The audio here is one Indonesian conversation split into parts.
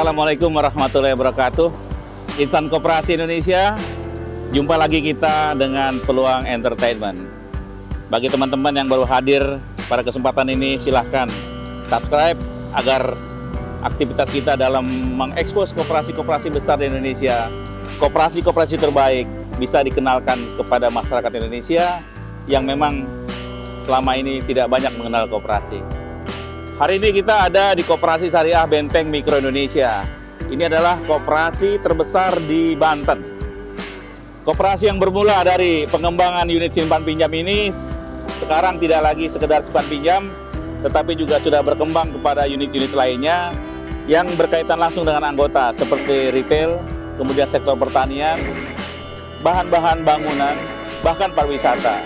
Assalamualaikum warahmatullahi wabarakatuh. Insan Koperasi Indonesia, jumpa lagi kita dengan peluang entertainment. Bagi teman-teman yang baru hadir pada kesempatan ini, silahkan subscribe agar aktivitas kita dalam mengekspos koperasi-koperasi besar di Indonesia, koperasi-koperasi terbaik bisa dikenalkan kepada masyarakat Indonesia yang memang selama ini tidak banyak mengenal koperasi. Hari ini kita ada di Koperasi Syariah Benteng Mikro Indonesia. Ini adalah koperasi terbesar di Banten. Koperasi yang bermula dari pengembangan unit simpan pinjam ini sekarang tidak lagi sekedar simpan pinjam, tetapi juga sudah berkembang kepada unit-unit lainnya yang berkaitan langsung dengan anggota seperti retail, kemudian sektor pertanian, bahan-bahan bangunan, bahkan pariwisata.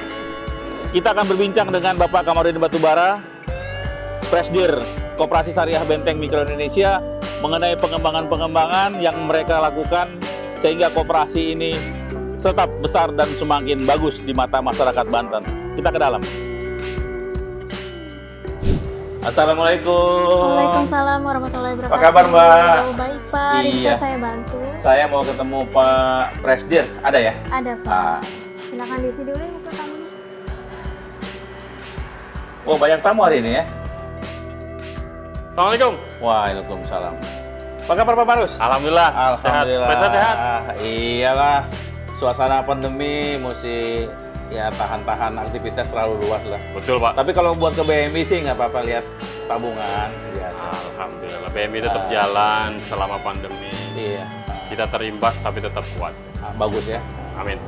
Kita akan berbincang dengan Bapak Kamarudin Batubara, Presdir Koperasi Syariah Benteng Mikro Indonesia, mengenai pengembangan-pengembangan yang mereka lakukan sehingga koperasi ini tetap besar dan semakin bagus di mata masyarakat Banten. Kita ke dalam. Assalamualaikum. Waalaikumsalam warahmatullahi wabarakatuh. Apa kabar, Mbak? Baik, Pak. Iya. Bisa saya bantu? Saya mau ketemu Pak Presdir. Ada ya? Ada, Pak. Silakan diisi dulu ya buku tamunya. Oh, banyak tamu hari ini ya? Assalamualaikum. Waalaikumsalam. Apa kabar Pak Barus? Alhamdulillah. Alhamdulillah. Sehat. Sehat. Iyalah, suasana pandemi mesti ya tahan-tahan aktivitas terlalu luas lah. Betul, Pak. Tapi kalau buat ke BMI sih nggak apa-apa, lihat tabungan biasa. Alhamdulillah. BMI tetap jalan selama pandemi. Iya. Kita terimbas tapi tetap kuat. Bagus ya. Amin.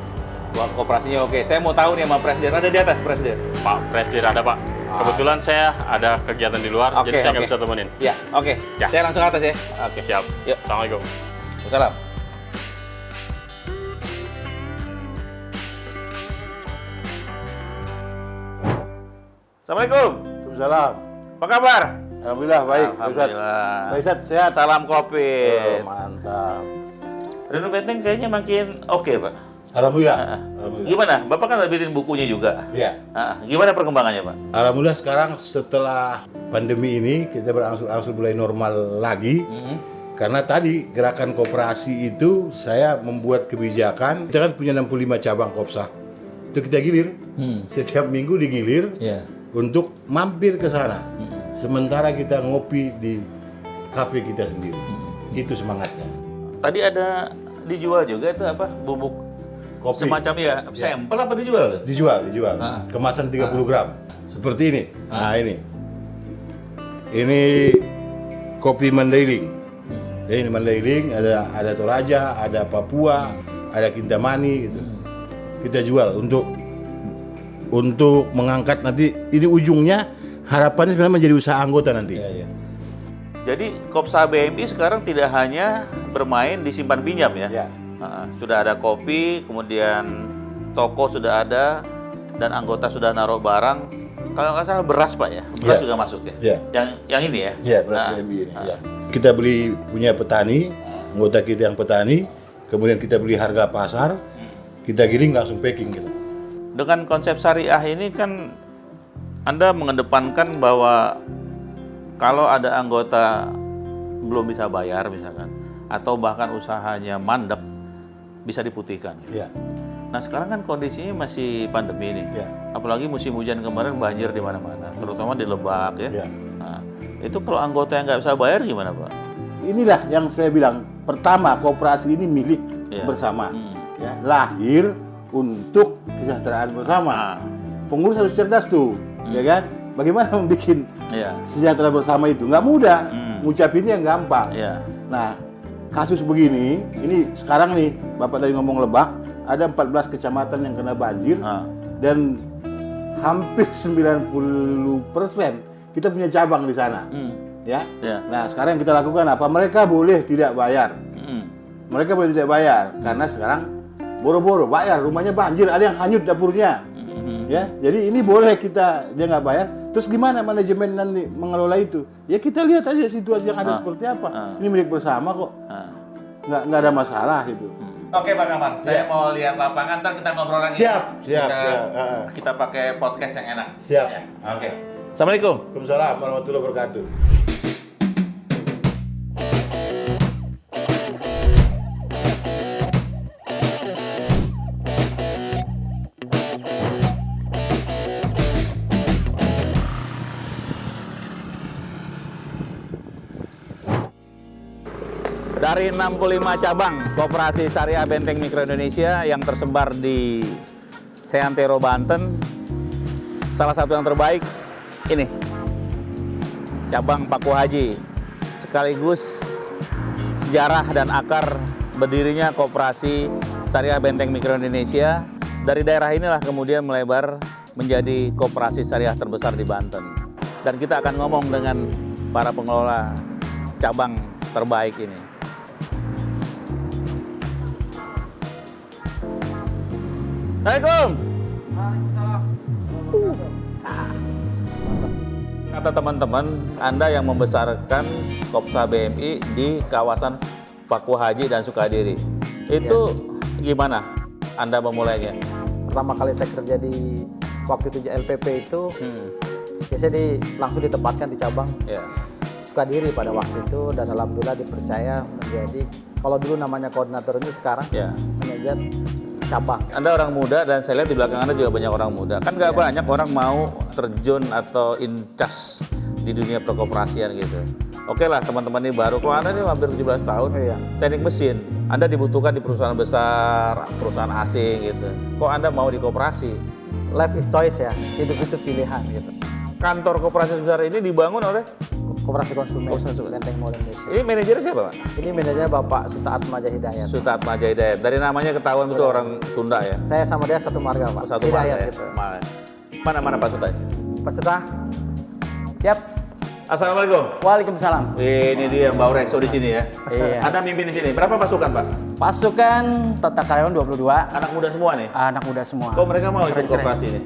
Buat koperasinya oke. Saya mau tahu nih sama Presdir, ada di atas Presdir. Pak Presdir ada, Pak. Kebetulan saya ada kegiatan di luar, Oke, jadi saya nggak oke. bisa temenin. Ya, oke. Ya. Saya langsung ke atas ya. Oke. Siap. Yuk. Assalamualaikum. Salam. Assalamualaikum. Waalaikumsalam. Apa kabar? Alhamdulillah baik. Alhamdulillah. Pak Ustadz sehat. Salam kopi. Oh, mantap. Reno Benteng kayaknya makin oke, Pak. Alhamdulillah. Ah. Alhamdulillah. Gimana? Bapak kan bikin bukunya juga. Ya. Gimana perkembangannya, Pak? Alhamdulillah sekarang setelah pandemi ini kita berangsur-angsur mulai normal lagi. Karena tadi gerakan koperasi itu saya membuat kebijakan. Kita kan punya 65 cabang Kopsa. Itu kita gilir. Setiap minggu digilir Iya. untuk mampir ke sana. Sementara kita ngopi di kafe kita sendiri. Itu semangatnya. Tadi ada dijual juga itu apa? Bubuk Kopi. semacam ya, sampel apa dijual? Dijual. Ah. Kemasan 30 gram. Seperti ini. Nah, ini. Ini kopi Mandailing. Ini Mandailing, ada Toraja, ada Papua, ada Kintamani gitu. Kita jual untuk mengangkat nanti ini ujungnya harapannya sebenarnya menjadi usaha anggota nanti. Iya. Jadi Kopsa BMI sekarang tidak hanya bermain di simpan pinjam ya? Ya. Sudah ada kopi, kemudian toko sudah ada, dan anggota sudah naruh barang. Kalau nggak salah beras, Pak ya? Beras Ya. juga masuk ya? Ya. Yang ini ya? Ya, beras BMI ini. Ya. Kita beli punya petani, anggota kita yang petani, kemudian kita beli harga pasar, kita giling langsung packing gitu. Dengan konsep syariah ini kan Anda mengedepankan bahwa kalau ada anggota belum bisa bayar misalkan, atau bahkan usahanya mandek, bisa diputihkan. Ya. Nah sekarang kan kondisinya masih pandemi nih, Ya. apalagi musim hujan kemarin banjir di mana-mana, terutama di Lebak ya. Ya. Nah, itu kalau anggota yang nggak bisa bayar gimana, Pak? Inilah yang saya bilang, pertama koperasi ini milik Ya. bersama. Ya, lahir untuk kesejahteraan bersama. Pengurus harus cerdas tuh, ya kan? Bagaimana membuat Iya. sejahtera bersama itu? Nggak mudah, ngucapinnya yang gampang. Iya. Nah, kasus begini, ini sekarang nih, Bapak tadi ngomong Lebak, ada 14 kecamatan yang kena banjir, dan hampir 90% kita punya cabang di sana. Ya. Ya. Nah, sekarang yang kita lakukan apa? Mereka boleh tidak bayar. Mereka boleh tidak bayar, karena sekarang boro-boro bayar, rumahnya banjir, ada yang hanyut dapurnya. Ya, jadi ini boleh dia nggak bayar. Terus gimana manajemen nanti mengelola itu? Ya kita lihat aja situasi yang ada seperti apa. Ini milik bersama kok. Nggak ada masalah itu. Oke Pak Kamar, saya mau lihat lapangan, ntar kita ngobrol lagi. Siap. Kita pakai podcast yang enak. Siap. Ya. Oke. Assalamualaikum. Waalaikumsalam warahmatullahi wabarakatuh. Dari 65 cabang Koperasi Syariah Benteng Mikro Indonesia yang tersebar di Seantero, Banten, salah satu yang terbaik ini, cabang Paku Haji, sekaligus sejarah dan akar berdirinya Koperasi Syariah Benteng Mikro Indonesia. Dari daerah inilah kemudian melebar menjadi koperasi syariah terbesar di Banten. Dan kita akan ngomong dengan para pengelola cabang terbaik ini. Assalamualaikum. Kata teman-teman, Anda yang membesarkan Kopsa BMI di kawasan Paku Haji dan Sukadiri. Itu gimana Anda memulainya? Pertama kali saya kerja di waktu itu LPP itu, biasanya langsung ditempatkan di cabang Sukadiri pada waktu itu, dan alhamdulillah dipercaya menjadi, kalau dulu namanya koordinator ini, sekarang manajer cabang. Anda orang muda dan saya lihat di belakang Anda juga banyak orang muda. Kan nggak banyak orang mau terjun atau incas di dunia perkoperasian gitu. Oke lah, teman-teman ini baru. Kalau Anda ini hampir 17 tahun, teknik mesin. Anda dibutuhkan di perusahaan besar, perusahaan asing gitu. Kok Anda mau di koperasi? Life is choice ya, hidup itu pilihan gitu. Kantor koperasi besar ini dibangun oleh Koperasi Konsumen Benteng Mall Indonesia. Ini manajernya siapa, Pak? Ini manajernya Bapak Suta Atmaja Hidayat. Suta Atmaja Hidayat. Dari namanya ketahuan betul orang Sunda ya? Saya sama dia satu marga, Pak. Satu marga ya? Gitu. Mana Pak Suta? Pak Suta. Siap. Assalamualaikum. Waalaikumsalam. Ini dia Mbak Rexo di sini ya. Iya. Anda mimpin di sini. Berapa pasukan, Pak? Pasukan total karyawan 22. Anak muda semua nih? Anak muda semua. Kok mereka mau ikut Keren-keren. koperasi ini?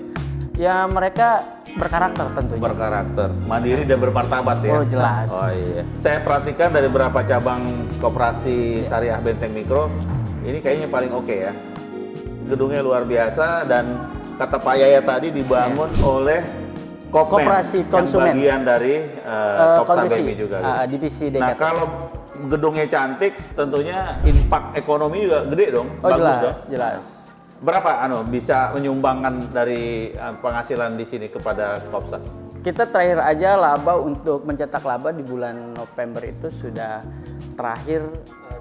Ya mereka berkarakter tentunya. Berkarakter, mandiri dan bermartabat ya? Oh jelas. Oh iya. Saya perhatikan dari beberapa cabang koperasi syariah Benteng Mikro, ini kayaknya paling oke ya. Gedungnya luar biasa dan kata Pak Yaya tadi dibangun oleh Kopmen, Koperasi Konsumen. yang bagian dari Kopsa BMI juga. Gitu. Divisi Nah DKT. kalau gedungnya cantik, tentunya impact ekonomi juga gede dong. Oh Bagus jelas, dong. jelas. Berapa bisa menyumbangkan dari penghasilan di sini kepada Kopsa? Kita terakhir aja laba, untuk mencetak laba di bulan November itu sudah terakhir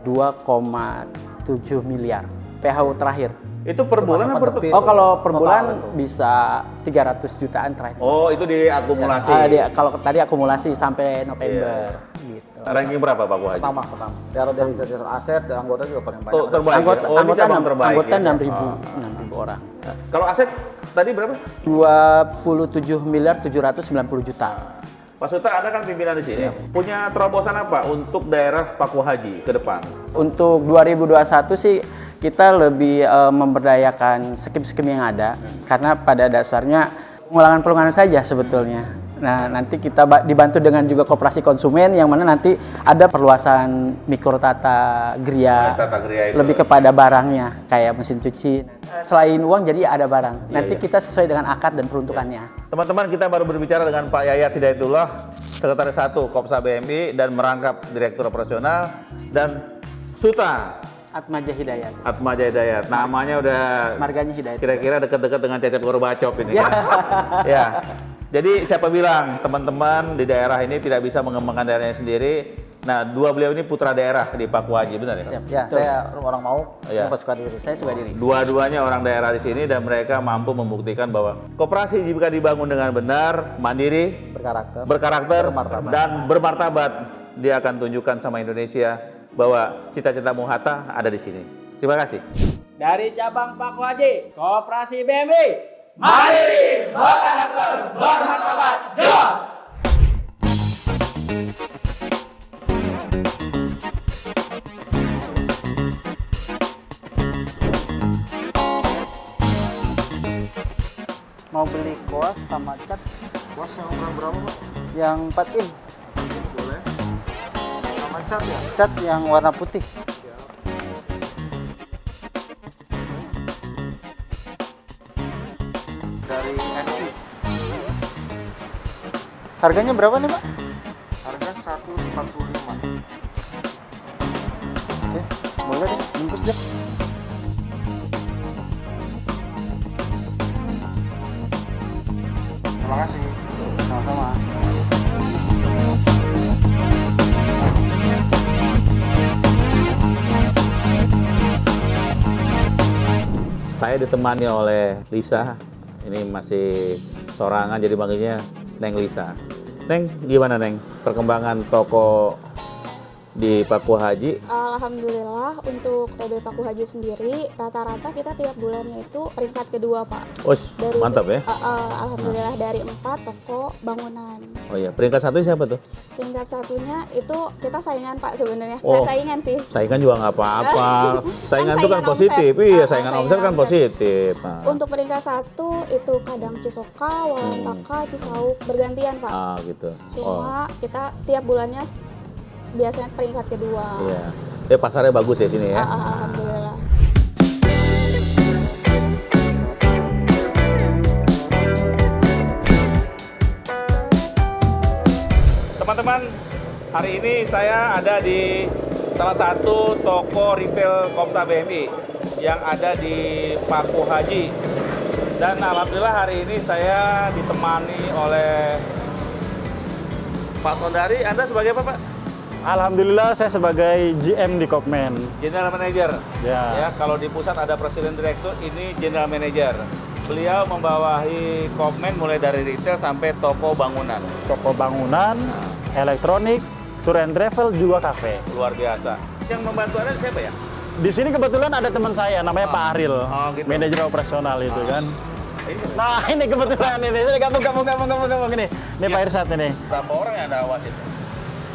2,7 miliar PHU terakhir. Itu per bulan apa per tahun? Oh kalau per Total bulan itu. bisa 300 jutaan terakhir. Oh itu diakumulasi. Kalau tadi akumulasi sampai November gitu. Ranking berapa Pak Haji? Pertama. Dari aset, anggota juga paling banyak. Oh terbaik. Anggota, ya? Oh ini cabang terbaik. anggota ya? 6.000 orang. Kalau aset tadi berapa? 27 miliar 790 juta. Pak Suta, Anda kan pimpinan di sini. Punya terobosan apa untuk daerah Paku Haji ke depan? Untuk 2021 sih kita lebih memberdayakan skim-skim yang ada, karena pada dasarnya pengulangan saja sebetulnya. Nah, nanti kita dibantu dengan juga koperasi konsumen, yang mana nanti ada perluasan mikrotata gria, Tata Gria itu. lebih kepada barangnya, kayak mesin cuci. Selain uang, jadi ada barang. Nanti kita sesuai dengan akad dan peruntukannya. Teman-teman, kita baru berbicara dengan Pak Yayat Hidayatullah, Sekretaris 1 Kopsa BMI dan merangkap Direktur Operasional, dan Suta Atmaja Hidayat. Atmaja Hidayat. Namanya udah Marganya Hidayat. kira-kira dekat-dekat dengan Cecep Gorbacov ini. Ya. Jadi siapa bilang teman-teman di daerah ini tidak bisa mengembangkan daerahnya sendiri? Nah, dua beliau ini putra daerah di Paku Haji, benar ya? Ya, saya orang mau, Iya. Pak Sukadiri. Saya Sukadiri. Dua-duanya orang daerah di sini dan mereka mampu membuktikan bahwa koperasi jika dibangun dengan benar, mandiri, berkarakter Bermartabat. dan bermartabat, dia akan tunjukkan sama Indonesia bahwa cita-cita Bung Hatta ada di sini. Terima kasih. Dari cabang Paku Haji, Koperasi BMI, mandiri, berkarakter, bermartabat, jos! Mau beli kuas sama cat. Kuas yang ukuran berapa, Pak? Yang 4 in. Boleh. Sama cat ya? Cat yang warna putih. Dari NV. Harganya berapa nih, Pak? Harga 145. Oke, boleh deh, bungkus deh. Terima kasih. Sama-sama. Saya ditemani oleh Lisa. Ini masih sorangan jadi panggilnya Neng Lisa. Neng, gimana Neng perkembangan toko di Paku Haji? Alhamdulillah untuk TB Paku Haji sendiri rata-rata kita tiap bulannya itu peringkat kedua Pak. Oh, mantap ya. Alhamdulillah dari 4 toko bangunan. Oh iya, peringkat 1 siapa tuh? Peringkat satunya itu kita saingan Pak sebenarnya. Oh. Nggak saingan sih. Saingan juga nggak apa-apa. Saingan itu kan saingan positif. omset. Iya, saingan Saingan omset kan omset. positif. Nah. Untuk peringkat 1 itu kadang Cisoka, Walantaka, Cisauk bergantian Pak. Gitu. Cuma kita tiap bulannya biasanya peringkat kedua. Iya. Pasarnya bagus ya sini ya. Alhamdulillah. Teman-teman, hari ini saya ada di salah satu toko retail Kopsa BMI yang ada di Paku Haji. Dan alhamdulillah hari ini saya ditemani oleh Pak Sondari. Anda sebagai apa, Pak? Alhamdulillah saya sebagai GM di Kopmen. General Manager. Ya. Kalau di pusat ada Presiden Direktur, ini General Manager. Beliau membawahi Kopmen mulai dari retail sampai toko bangunan. Toko bangunan, elektronik, tour and travel, juga kafe. Luar biasa. Yang membantu Anda siapa ya? Di sini kebetulan ada teman saya namanya Pak Aril, gitu. manajer operasional itu kan. Nah ini kebetulan ini, gabung ini. Ini Pak Irsat ini. Berapa orang yang Anda awasin?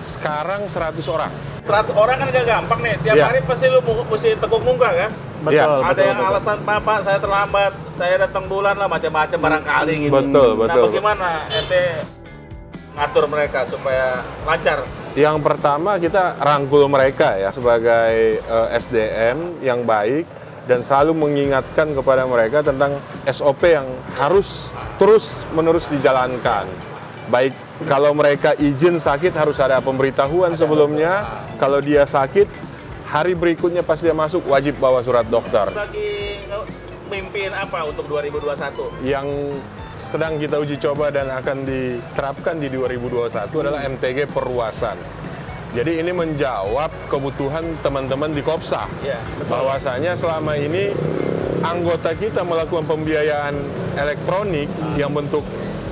Sekarang 100 orang. 100 orang kan agak gampang nih. Tiap Iya. hari pasti lu mesti tekuk muka kan? Betul. Ada yang alasan Pak, saya terlambat, saya datang bulan lah macam-macam barangkali gitu. Betul. Nah, bagaimana ente ngatur mereka supaya lancar? Yang pertama kita rangkul mereka ya sebagai SDM yang baik dan selalu mengingatkan kepada mereka tentang SOP yang harus terus-menerus dijalankan. Baik kalau mereka izin sakit harus ada pemberitahuan sebelumnya. Kalau dia sakit, hari berikutnya pas dia masuk wajib bawa surat dokter. Lagi mimpiin apa untuk 2021? Yang sedang kita uji coba dan akan diterapkan di 2021 adalah MTG perluasan. Jadi ini menjawab kebutuhan teman-teman di Kopsa. Ya, Bahwasanya selama ini anggota kita melakukan pembiayaan elektronik yang bentuk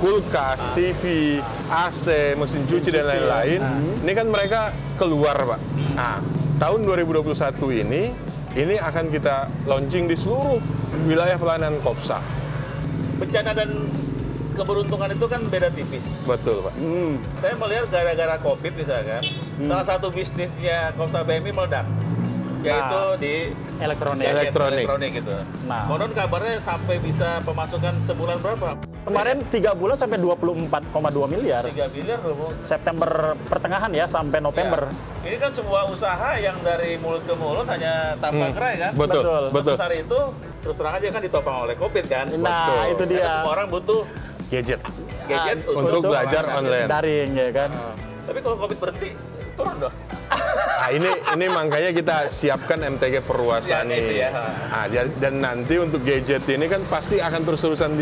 kulkas, TV, AC, mesin cuci dan lain-lain. Ini kan mereka keluar, Pak. Nah, tahun 2021 ini akan kita launching di seluruh wilayah pelayanan Kopsa. bencana dan keberuntungan itu kan beda tipis. Betul, Pak. Saya melihat gara-gara COVID misalkan, salah satu bisnisnya Kopsa BMI meledak, yaitu di Elektronik. gadget, Elektronik. elektronik gitu. Nah. Konon kabarnya sampai bisa pemasukan sebulan berapa? Kemarin 3 bulan sampai 24,2 miliar. 3 miliar loh. September pertengahan ya sampai November. Ya. Ini kan sebuah usaha yang dari mulut ke mulut hanya tanpa gerai kan? Betul. Sebesar itu, terus terang aja kan ditopang oleh COVID kan? Nah, itu dia. Karena semua orang butuh Gadget. gadget Untuk belajar online. Daring ya kan. Tapi kalau COVID berhenti, turun dong. Nah, ini makanya kita siapkan MTG perluasan Ya, itu ini. ya. Nah, dan nanti untuk gadget ini kan pasti akan terus-terusan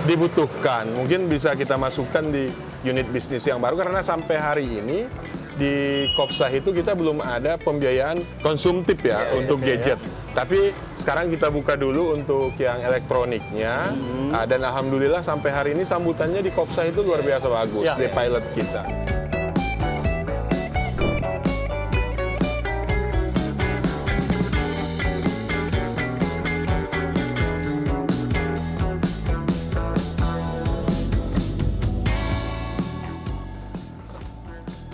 dibutuhkan. Mungkin bisa kita masukkan di unit bisnis yang baru karena sampai hari ini di Kopsa itu kita belum ada pembiayaan konsumtif ya untuk gadget. Tapi sekarang kita buka dulu untuk yang elektroniknya. Nah, dan alhamdulillah sampai hari ini sambutannya di Kopsa itu luar biasa bagus di pilot kita.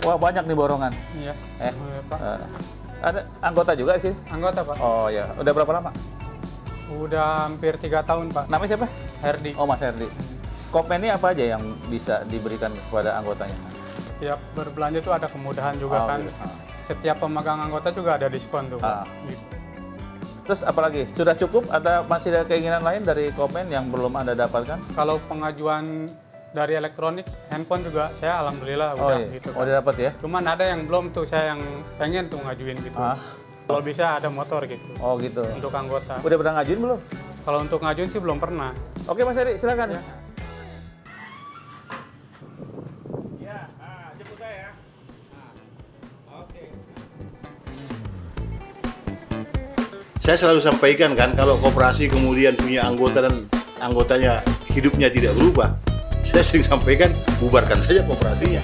Wah, banyak nih borongan. Iya. Pak. Ada anggota juga sih? Anggota, Pak. Oh ya, udah berapa lama? Udah hampir 3 tahun, Pak. Namanya siapa? Herdi. Oh, Mas Herdi. Kopmen ini apa aja yang bisa diberikan kepada anggotanya? Setiap berbelanja itu ada kemudahan juga kan. Gitu. Setiap pemegang anggota juga ada diskon tuh, Pak. Gitu. Terus apalagi? Sudah cukup? Masih ada keinginan lain dari Kopmen yang belum Anda dapatkan? Kalau pengajuan dari elektronik, handphone juga saya alhamdulillah udah gitu. Oh, udah dapat ya? Cuman ada yang belum tuh, saya yang pengen tuh ngajuin gitu. Kalau bisa ada motor gitu. Oh, gitu. Untuk anggota. Udah pernah ngajuin belum? Kalau untuk ngajuin sih belum pernah. Oke, Mas Heri, silakan. Ya. Jemput saya ya. Oke. saya selalu sampaikan kan, kalau koperasi kemudian punya anggota dan anggotanya hidupnya tidak berubah, saya sering sampaikan bubarkan saja koperasinya.